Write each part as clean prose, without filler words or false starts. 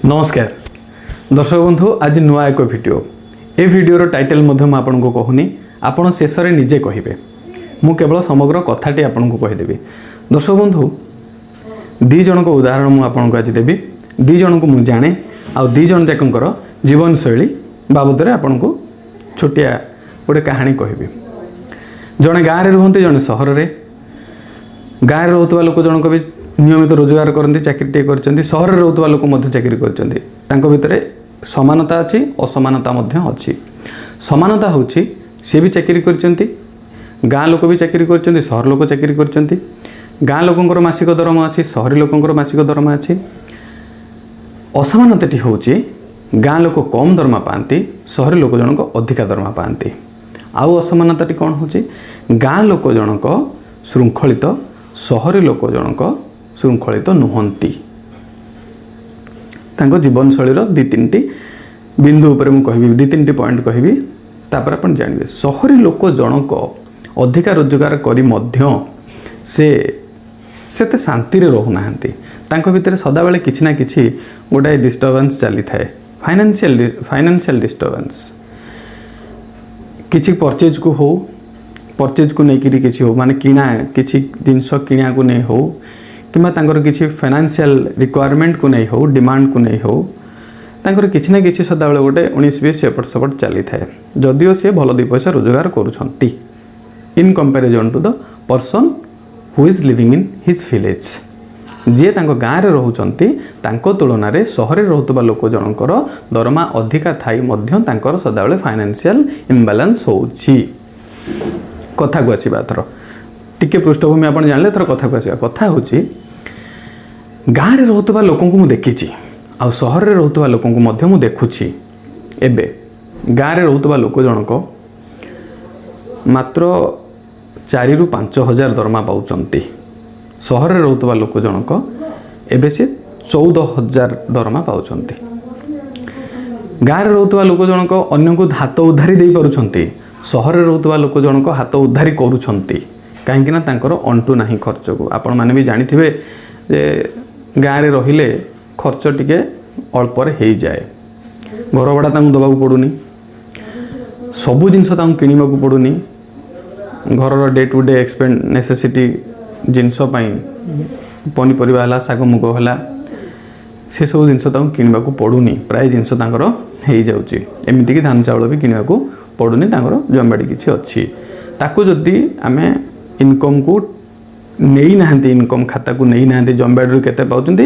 नमस्कार दर्शक बंधु आज नुआ एक वीडियो ए वीडियोर टाइटल आपन को कहूनी आपण शेष में निजे कहे मु केवल समग्र कथाटी आपन को कहीदेवी। दर्शक बंधु दी जन को उदाहरण मुझे आपन को आज देवी। दी जन को मुझे जाने आउ दी जन जाकर जीवन शैली बाबद में आपन को छोटिया गोटे कहानी कहबी। जड़े गाँव में रुहति जड़े सहर में गाँव में रोकवा लोक जनक भी नियमित रोजगार करते चाकरी कर सहर में रोकवा लोक चाकरी कर समानता अच्छी असमानता अच्छी। समानता हूँ सी भी चाकरी कर गाँ लोक भी चाकरी कर सहर लोक चाकरी कर गाँ लोकंर मासिक दरमा अच्छी सहरी लोकंर मासिक दरमा अच्छी। असमानताटी हूँ गाँ लोक कम दरमा पाती सहरी लोक जनक अधिका दरमा पाती। आउ असमानताटी कौन हूँ गाँ लोक जनक श्रृंखलित सहरी लोक जनक श्रृंखलित नुहंती। तांको जीवन शैलीर दी तीन बिंदु उपर मु कहबी दी तीन पॉइंट कहबी तापर अपन जानबे। सहरी लोक जनक अधिका रोजगार करी मध्य से शांति रे रहू नाहंती। तांको भितर सदा बेले किछि ना किछि गोटाए डिस्टर्बेंस चली थाए। फाइनेंशियल डिस्टर्बेंस किछि परचेज को हो परचेज को लेकिन किसी हो माने किना किसी जिनस किणा को नहीं हो किंबा तांकर किसी फाइनेंशियल रिक्वायरमेंट को नहीं हो डिमांड को नहीं हो तांकर किसी ना किसी सदाबले गोटे 19-20 एपट सेपट चली थाए। जदिओ से भल दुई पैसा रोजगार करुछंती in comparison to the person who is living in his village. जे तांको गाँव रे रहउचंती तांको तुलना रे सहर रे रहउतबा लोक जनकर दरमा अधिका थाई मध्य तांकर सदाबले फाइनेंशियल इम्बैलेंस होउची। कथा को आसवा थर टिके पृष्ठभूमि आप जानले थर कथा को आसवा। कथा हूँ गाँव में रोकवा लोक मुझे देखी आ सहर में रोकवा लोक मुझे देखुची। एबे गाँव में रोकवा लोक जनक मात्र 4 ରୁ 5 हजार दरमा पाउचंती। सहर में रोकवा लोक जनक एबे से 14,000 दरमा पाउचंती। गाँव में रोकवा लोक जनक अन्य को हाथ उधारी दे पारुछंती। सहर में रोकवा लोक जनक हाथ उधारी करुछंती कहीं अंटू ना खर्च को। आपण मैंने भी जानी गाँव में रहिले खर्च टिके अल्पर हो जाए। घर भड़ा दबा पड़ूनी सबू जिनस किणवा पड़ूनी घर day to day expend necessity जिनस पनीपरिया है शाग मुग है से सब जिनस किणवा पड़ूनी प्राय जिनस हो जाऊँगी। एमतीक धान चाउल भी किणवा पड़ूनी जमबाड़ी किसी अच्छी ताकू जदि आम इनकम को नहीं नाहंती इनकम खाता को नहीं नाहंती जमबाड़ी केते पाउचंती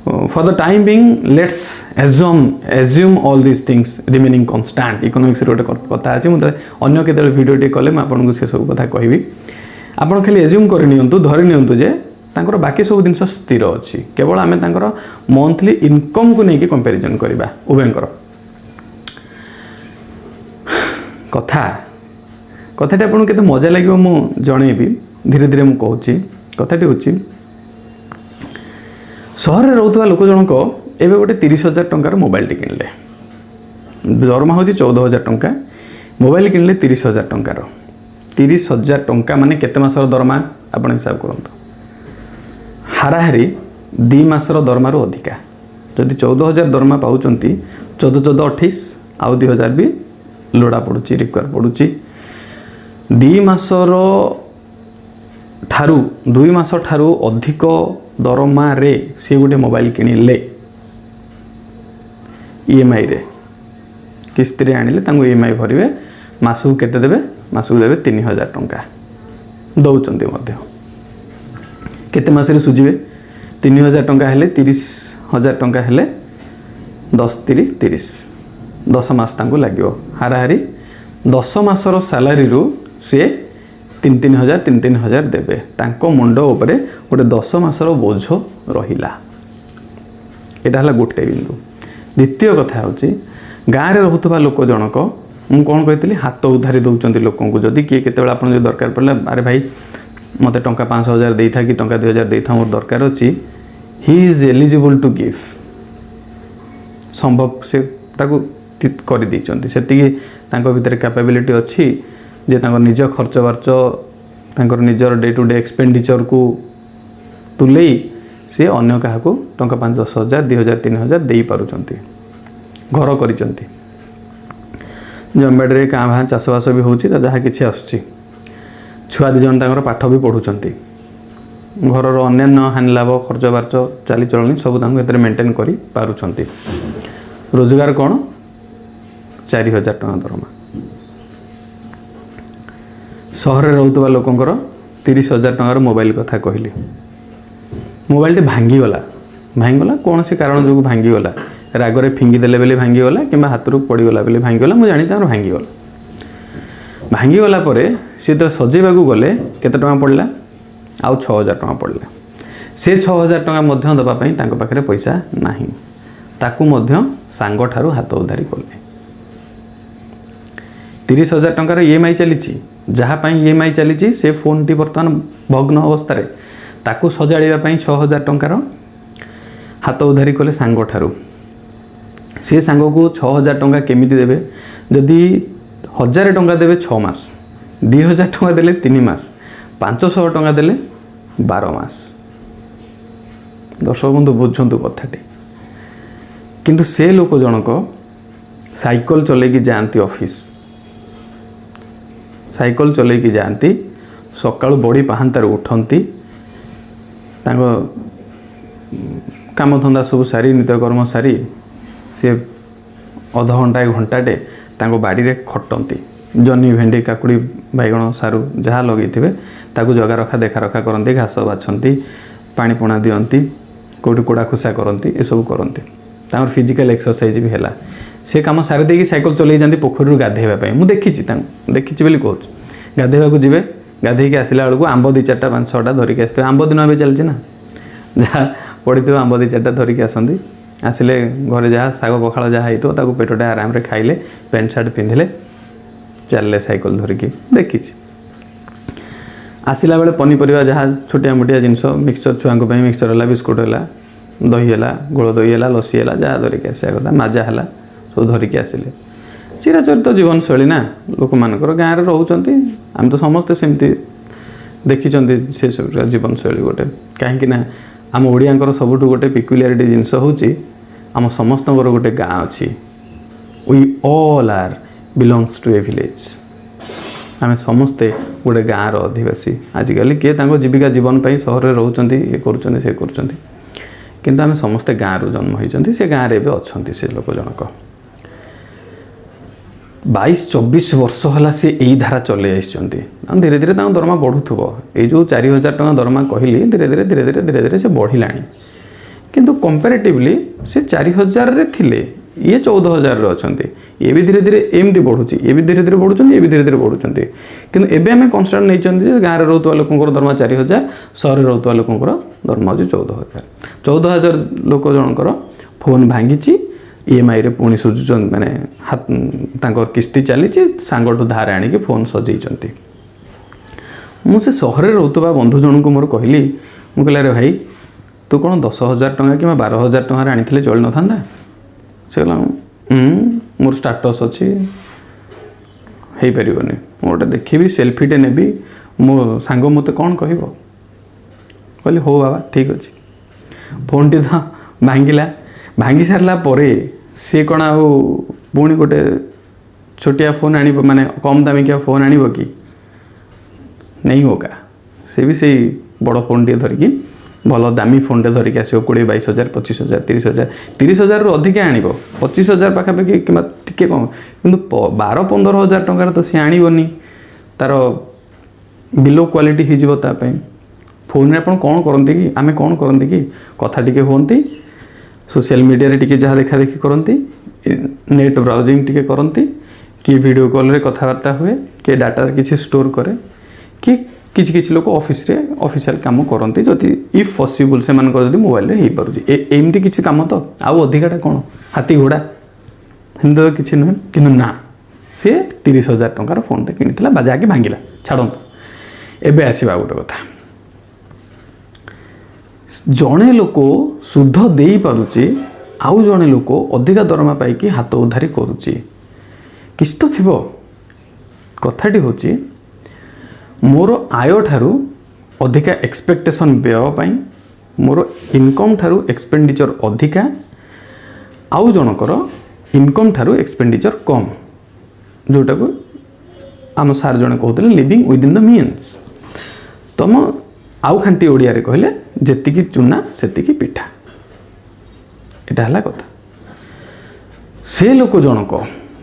for the time being let's assume all this things remaining constant. Economics रे गोटे कथा अछि मुझे अन्य केते वीडियो टे कले मैं आपन को से सब कथा कहबी। आपन खाली एज्यूम कर नियंतु धरि नियंतु जे तांकर बाकी सब दिन स्थिर अछि केवल आमे तांकर मंथली इनकम को नेकी कंपैरिजन करबा उभयंकर कथा कथाटी आपको केते मजा लगे मु जनइबी धीरे धीरे मु कहूँ। कथाटी हूँ सहर में रोकवा लोक जनक एवं गोटे 30,000 टंकार मोबाइल टी किणले। दरमा हूँ 14,000 टंका मोबाइल किणले 30,000 टंकार। 30,000 टंका माने केते मासर दरमा आपण हिसाब करंतु हाराहारी 2 मासर दरमार अधिका। जदि 14,000 दरमा पाउचंती 14-14-28 आउ 2,000 भी लोड़ा पड़ुची रिक्वायर पड़ुची। 2 मासर ठारू 2 मास ठारू अधिक दरमा रे से गोटे मोबाइल किणिले ईएमआई रे किस्ती रे आनिले तांको ईएमआई भरिवे मासु केते देबे मासु देबे 3,000 टंका दउचंती मध्य केते मास रे सुजिबे 3,000 टंका हेले 30,000 टंका हेले 10-30 10 मास तांको लागियो। हाराहारी 10 मासर सैलरी रु से 3,000 देबे तांको मुंड उपरे गोटे 10 मासर बोझ रहिला। एटा हला गोटे बिंदु। द्वितीय कथा होची गाँव में रोकवा लोक जनक मु कौन कही हाथ उधारी दौरान लोक जदि किए केते आप दरकार पड़े अरे भाई मत टंका 5,000 दे था कि टंका 2,000 दे था मोर दरकार अच्छी he is eligible to give संभव से ताकू कर देइचंती सेतिकी तांको भितर कैपेबिलिटी अच्छी जे तांको निज खर्च बार्च तांको निजर डे टू डे एक्सपेंडिचर को तुले सी अन्य क्या टंका 5-10,000 2,000 3,000 दे पारुचंती घर करिचंती जमीबाड़ी क्या भाँ चाषबास भी होची जहाँ किसी आसुची छुआ 2 जन तांकर पाठ भी पढ़ुचंती घर अन्य हानिलाभ खर्च बार्च चालीचलनी सब मेंटेन कर पारुचंती रोजगार कौन 4,000 टଙ୍କା दरमा सहर में रोकवा लोकंर 30,000 टଙ୍କାର मोबाइल कथा कहली मोबाइल टी भांगीगला कौन से कारण जो भांगीगला रागरे फिंगिदेले बेले भांगीगला कि हाथ रू पड़गला बेले भांगीगला मुझे जानी भांगीगला भांगीगला सी तो सजेवा गले केते टଙ୍କା पड़ला आउ 6,000 टଙ୍କା पड़ला से 6,000 टଙ୍କା दवापाई पाखे पैसा नहीं ताकू सांग ठारू हाथ उधारी कले 30,000 टଙ୍କାର EMI चली जहाँपाई EMI चली से फोन टी बर्तमान भग्न अवस्था ताकू सजाड़ा 6,000 टଙ୍କାର हाथ उधारी कले सांग ठारू से सांग को 6,000 टଙ୍କା केमिति देबे जदि 1,000 टଙ୍କା देबे 6 मास 2,000 टଙ୍କା देले 3 मास 500 टଙ୍କା देले 12 मास दर्शक बंधु बुझंतु कथाटी किंतु से लोक जनक साइकल चलेकी जाती ऑफिस साइकल चलेकी जाती सकाळु बड़ी पहांतार उठंती तांको काम धंदा सब सारी नित्यकर्म सारी से अध घंटा 1 घंटाटे तांको बाड़ी रे खटंती जनी भेंडी काकुड़ी बैगण सारू जहाँ लगे ताकू जगा रखा देखा रखा करती घास बाछंती पानी पुणा दियंती कोठी कोड़ा खुसा करती ये सब करती तांकर फिजिकल एक्सरसाइज भी है से कम सारी देकी साइकल चलई जाती पोखरी गाधेवाई मुझे देखी बोली कहूँ गाधेवा जी गाधे आसला बेलू आंब 2-4टा 5-6टा धरिक आसते आंब दिन भी चलती ना जहाँ पड़ी थ आंब 2-4टा धरिक आसती आसिले घरे जहाँ साग पखाड़ जहाँ होता पेटटा आराम से खाइले पैंट सार्ट पिंधिले चलले साइकल धरिकी देखी आसला बेले पनीपरिया जहाँ छोटिया मोटिया जिनस मिक्सचर छुआ मिक्सचर है बिस्कुट है दही है गोल दही है लसी है जहाँ धरिक आसा कथा माजा है सब धरिकी आसिले चिराचरित जीवन शैली ना लोक मानकर गाँव में रोच आम तो समस्ते सेमती देखी से सब जीवन शैली गोटे कहीं आम ओडियांकर सबुठ गोटे पिक्युलियरिटी जिनस होची आम समस्त गोटे गाँ अच्छी we all are belongs to a village आम समस्ते गोटे गाँव अधिवासी आजिकल किए जीविका जीवन पर सहर में रोच ये कर किंतु आम समस्ते गाँव जन्म होती से गाँव में अच्छा से लोक जनक 22-24 वर्ष है सी यही धारा चले धीरे धीरे दरमा बढ़ुव ये जो 4,000 टଙ୍କା दरमा कहली धीरे धीरे धीरे धीरे धीरे धीरे से बढ़ला किंतु कंपैरेटिवली से 4,000 रे थिले ये 14,000 रे अछंती ये भी धीरे धीरे एमती बढ़ुची ये भी धीरे धीरे बढ़ुचंती ये भी धीरे धीरे बढ़ुचंती किंतु एबे हमें कन्स्टांट नहीं चंती गाँव में रोतवा लोकंकर दरमा 4,000 सहर में रोतवा लोकंकर दरमा होची 14,000 लोक जनकर फोन भांगी EMI रे पुणी सुझुचन माने हाथ तांकर किस्ती चली सांगठू धार आणिक फोन सजेइचंती मुझे सहर में रोतवा बंधु जन को मोर कहली मु कहला रे भाई तू कौन 10,000 टଙ୍କା कि 12,000 टଙ୍କା आनी चल न था से मोर स्टाटस अच्छी हो पारनी गोटे देखी सेल्फीटे नेबी मो सांग मत कौन कह कहली हो बाबा ठीक अच्छे फोन टी तो भांगी सारा सी कौन आउ पुणी गोटे छोटिया फोन आनी माने कम दामिकिया फोन आनी कि नहीं होगा से भी सही बड़ फोन टे धरिकी भल दामी फोन टे धरिकी आसो 20-22,000 25,000 30,000 30,000 रु अधिक आण 25,000 पाखापाखि कि टे कम कि 12-15,000 टंकार तो सी आनी तार बिलो क्वालिटी होपाई फोन में आप कौन करते कि आम कौन करते कि कथा टी हमें सोशल मीडिया रे टिके जहाँ देखा देखी करती नेट ब्राउजिंग टिके करती कि वीडियो कॉल रे कथबार्ता हुए कि डाटा किसी स्टोर करे कि किसी किसी लोग ऑफिस रे ऑफिशियल काम करती जदि इफ पॉसिबल से मोबाइल रे हो पारुची एमती किसी काम तो आउ अधिकाटा कौन हाथी घोड़ा एमती तो किसी नुहे कि ना सी 30,000 टंकार फोन टे किनी जाकि भांगिला छाड़ू एबे आसवा गोटे कथा जड़े लोक शुद्ध दे पारुची आउ जड़े लोक अधिका दरमा पाई हाथ उधारी करुची किस तो थी कथाटी हूँ मोर आय ठारू अधिका एक्सपेक्टेशन व्यय मोर इनकम ठारू एक्सपेंडिचर अधिका आउ जनकर इनकम ठारू एक्सपेंडिचर कम जोटा को आम सार जने कहते लिविंग विदिन द मीन्स तुम आउ खांटी ओडिया रे कहले जेतिकी चुना सेतिकी पिठा एटा हला कथा से लोक जनक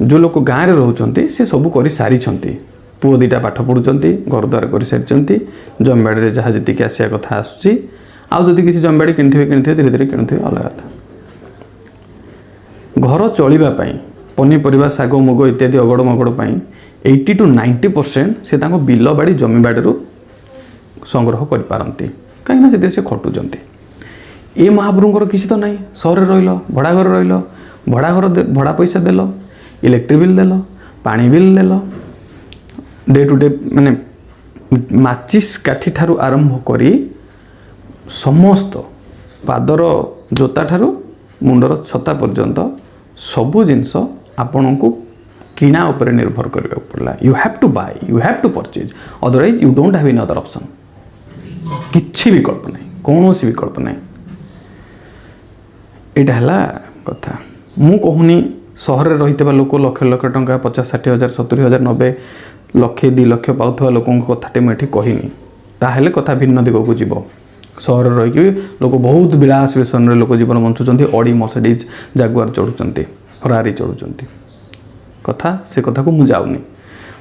जो लोक गाँव में रोचंती से सब कर सारी पुओ दीटा पाठ पढ़ुंट घर द्वार कर सारी जमीबाड़ी जहाँ जी आसा कथा आसूँ आदि किसी जमीबाड़ी किणिथे धीरे धीरे किणुवे अलग कथा घर चलवाई पनीपरिया शाग मुग इत्यादि अगड़ मगड़ 80 to 90% से बिल बाड़ी जमीबाड़ी संग्रह करपारती कहीं से खटुंट ये महाप्रभुंर किसी तो ना सहर रही भड़ा घर रही भड़ा पैसा देल इलेक्ट्रिक बिल देल पानी बिल देल डे टू डे माने माचिस काठी ठारू आरंभ करी समस्त पादर जोता ठारू मुंडर छता पर्यंत सबू जिनस आपण को किणा उपरे निर्भर करने पड़ला you have to buy you have to purchase otherwise you don't have any other option किछि विकल्प नहीं कौन सी विकल्प नहीं एटा हला कथा मु कहूनी सहर रही लोक लक्ष लक्ष टंका 50-60 हजार 70 हजार 90 लक्ष 2 लक्ष पाउथवा लोकों कथाटे मुझे कहनी ताहेले कथा भिन्न दिग को जीव सहर रही लोक बहुत विलास व्यसन लोक जीवन बंचुंट ऑडी मर्सिडीज जागुआर चढ़ुंट फरारी चढ़ुंट कथा से कथा को मुझे जाऊनी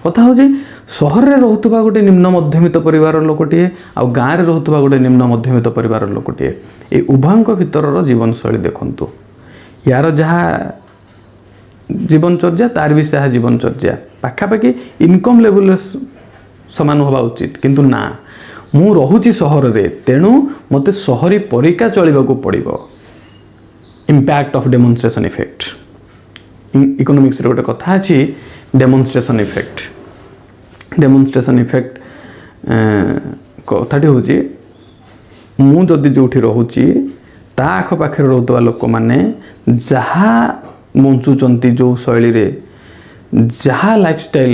कथा हूँ सहर में रोकवा गोटे निम्न मध्यमित परिवार लोकटे आ गाँव में रोकवा गोटे निम्न मध्यमित परिवार लोकटे ये उभयों भितर जीवन शैली देखु यार जहाँ जीवनचर्या तार भी से जीवनचर्या पाखापाखि इनकम लेवल सामान हवा उचित किंतु ना मु रहुची सहर रे तेणु मते सहरी परिका चलिबाकू पड़िबो impact of demonstration effect economics रे गोटे कथा अछि डेमोन्स्ट्रेशन इफेक्ट कथाटी होची मु जदि जोठी रहुची ता आख पाखे रोतवा लोक माने जहा बंचुचंती जो शैली रे जहा लाइफस्टाइल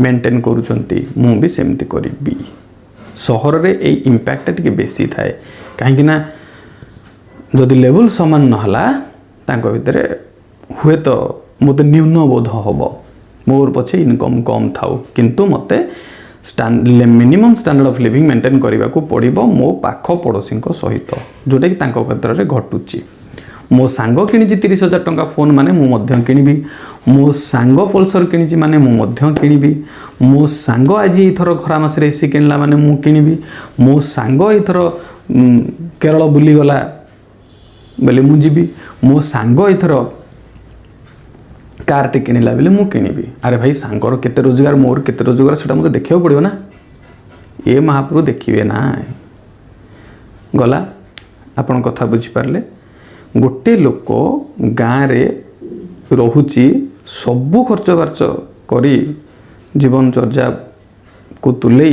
मेंटेन करूचंती मु भी सेमती करिबी सहर रे ए इम्पैक्ट टिके बेसी थाए कहीं ना जदि लेवल समान नहला तांको भितरे हुए तो मते न्यून बोध हबो मोर पछे इनकम कम थाउ किंतु मते minimum standard of living maintain करने को पड़ो मो पाख पड़ोसी सहित जोटा कि क्षेत्र में घटुची मो सांग कि 30,000 टंका फोन माने मु किनिबी मो सांग पल्सर कि माने मु किनिबी मो सांग आज इथर खरा मास एसी किणला माने मु किनिबी मो सांग इथर केरल बुली गला बेले मु जीबी मो सांग इथर कार टे किणला बेले मु किनिबी अरे भाई सांगर केते रोजगार मोर केते रोजगार सेटा मते देखियो पड़ियो ना ये महाप्रभु देखिए ना गला आपण कथा बुझी पारले गोटे लोक गाँव रे रहुची सबू खर्च बार्च करी जीवनचर्या को तुले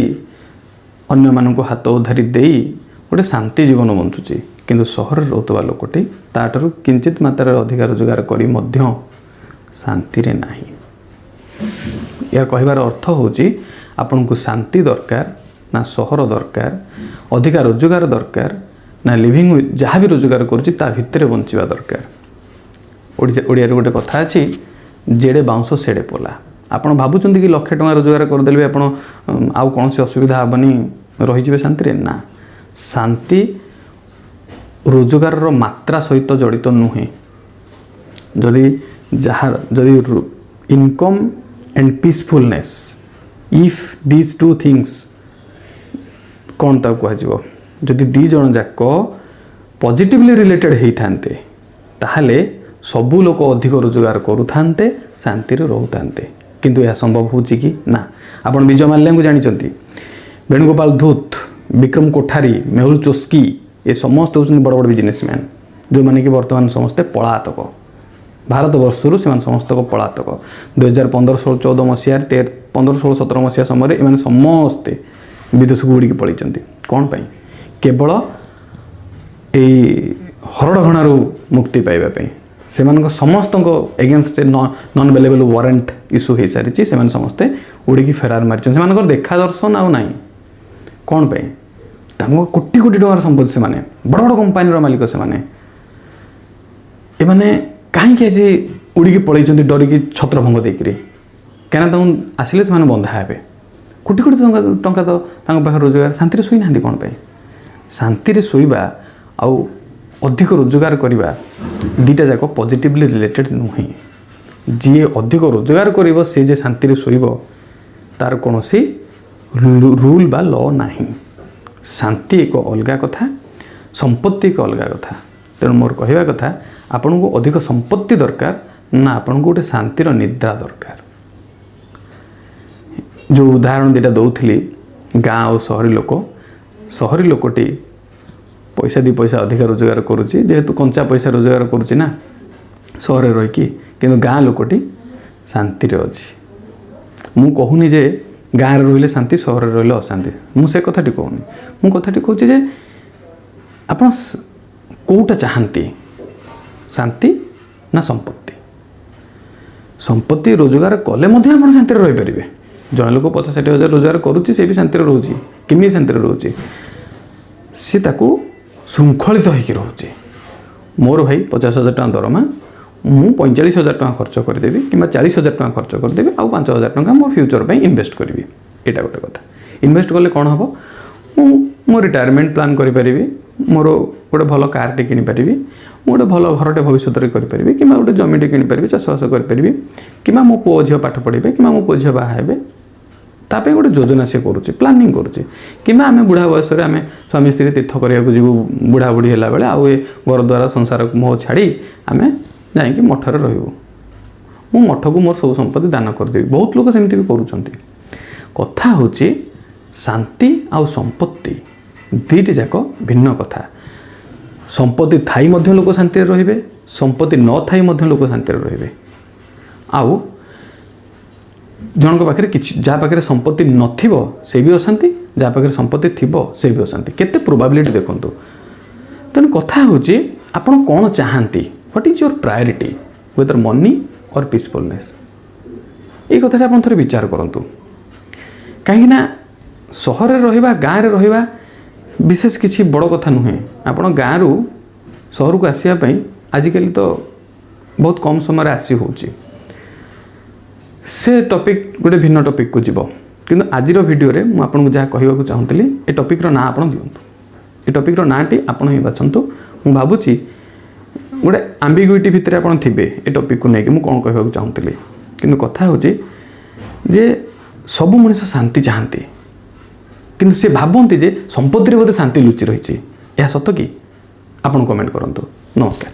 अन्य मानक हाथ उधारी देई गोटे शांति जीवन बंचुची किंतु सहर रोतवा लोकटी ताठारु किंचित मात्रा अधिकार रोजगार करी मध्य शांति रे नाही यार कहबार अर्थ होची आपन को शांति दरकार ना सहर दरकार अधिकार रोजगार दरकार ना लिविंग जहाँ भी रोजगार करुच्ची ता भितर बंचवा दरकार ओडिया रे गोटे कथा अछि जेडे बाउंस सेडे पोला आपण भाबुचंदी कि लक्ष टका रोजगार करदेले आपण आउ कोनोसी असुविधा हबनी रही जिवे शांति रे ना शांति रोजगार रो मात्रा सहित जड़ित नुहे जदि जहाँ जदि income and peacefulness if these two things कौन ता कह जदि दी जन जाक पॉजिटिवली रिलेटेड होते ताहले सबू लोक अधिक रोजगार करुथान्ते शांति रे रहउथान्ते किंतु यह संभव होची कि ना आपण विजय माल्या को जानिचंती वेणुगोपाल धूत विक्रम कोठारी मेहुल चोस्की ये समस्त होचंती बड़ बड़ बिजनेसमैन जो माने कि वर्तमान समस्ते पलातक भारत वर्षर से समस्त को पलातक 2015-16-14 मसीह 15-16-17 मसीहा समय एम समस्ते विदेश को उड़ी पलि कौन पाई केवल हरड़ घणु मुक्ति पाइबापी से समस्त against non available warrant issue हो सारी से समस्ते उड़ी फेरार मारी से देखा दर्शन आउ ना कौन पाई कोटी कोटी टंकार संपत्ति से बड़ बड़ कंपानी मालिक से एमाने कहीं आज उड़ी पलि डरिकी छत्रभंग देकर कहीं आसिले से बंधा हे कोटी कोटी टंका तो पाखे रोजगार शांति शोई ना कौन शांति शोवा आउ अधिक रोजगार करवा दीटा जाक पॉजिटिवली रिलेटेड नुहे जी अधिक रोजगार कर सी जे शांति शोब तार कौन सी रूल बा लॉ नहीं शांति एक अलग कथा संपत्ति एक अलग कथा तेणु मोर कहवा कथा आपन को अधिक संपत्ति दरकार ना आपन को गोटे शांतिर निद्रा दरकार जो उदाहरण दीटा दौली गाँ और सहरी लोकटी पैसा दी पैसा अधिक रोजगार करुच्ची जेहेतु कंचा पैसा रोजगार करुच्ची ना सहर रहीकि किंतु गाँ लोकटी शांति अच्छी मु कहूनी जे गाँव में रहिले शांति सहर में रहिले अशांति मुझे कथाटी कहूनी मु कथाटी कहूँ जे आप कौटा चाहती शांति ना संपत्ति संपत्ति रोजगार कले आप शांति रही पारे जड़े लोक 50-60 हजार रोजगार करुच्ची से भी शांति रोचे केमी शांति रोचे सी ताकू श्रृंखलित होकर रोचे मोर भाई 50,000 टଙ୍କା दरमा मु 45,000 टଙ୍କା खर्च करदेवी कि 40,000 टଙ୍କା खर्च करदेवी आउ 5,000 टଙ୍କା मो फ्यूचर पे इन्वेस्ट करी एटा गोटे कथा इन्वेस्ट कले कौन हम मो रिटायरमेंट प्लान करी मोर गोटे भल कारटे किनी पारि गोटे भल घरटे भविष्य में करी कि गोटे जमीटे किनी पारि चाषबास करी कि मो पुओ झील पाठ पढ़े कि मो पुओ झील बाहे तापे गोटे योजना सी करुच्ची प्लानिंग करुच्ची कि आम बुढ़ा बयस आम स्वामी स्त्री तीर्थ करने जीव बुढ़ा बुढ़ी है बेले आउ घर द्वारा संसार मोह छाड़ी आम जाकि मठर रु मठ को मोर सब संपत्ति दान करदेवी बहुत लोग सेमती भी करुँच कथा हूँ शांति आउ संपत्ति दीटी जाक भिन्न कथा संपत्ति थाई मध्य लोक शांति रे संपत्ति न थाई मध्य लोक शांति रे आउ जनक पाखे कि जहाँ पाखे संपत्ति नथिबो से भी अशांति जहाँ पाखे संपत्ति थिबो से भी अशांति केते प्रोबाबिलिटी देखंतु तेणु कथा हूँ आपण कौन चाहती what is your priority whether money और पीसफुलनेस ये कथा आप थे विचार करूँ कहीं सहर रहा गाँव में रहा विशेष किसी बड़ कथा नुहे आपण गाँव रु सहर को आसवाई आजिकल तो बहुत कम समय आसी होची से टॉपिक गोटे भिन्न टॉपिक को जीव किंतु आज वीडियो रे मु आपन को जहाँ कहवाक चाहूँगी ए टॉपिक ना आप दिंतु ए टॉपिक नाटी आपण ही बाछंतु मु भावुची गोटे आम्बिग्युइटी भितर आप थे ए टॉपिक को लेकिन मुझे कौन कहवाक चाहूँगी किंतु कथा हूँ जे सबु मनुष्य शांति चाहती किंतु से भावती जे संपत्ति बोधे शांति लुचि रही है सत कि आप कमेंट करूँ नमस्कार।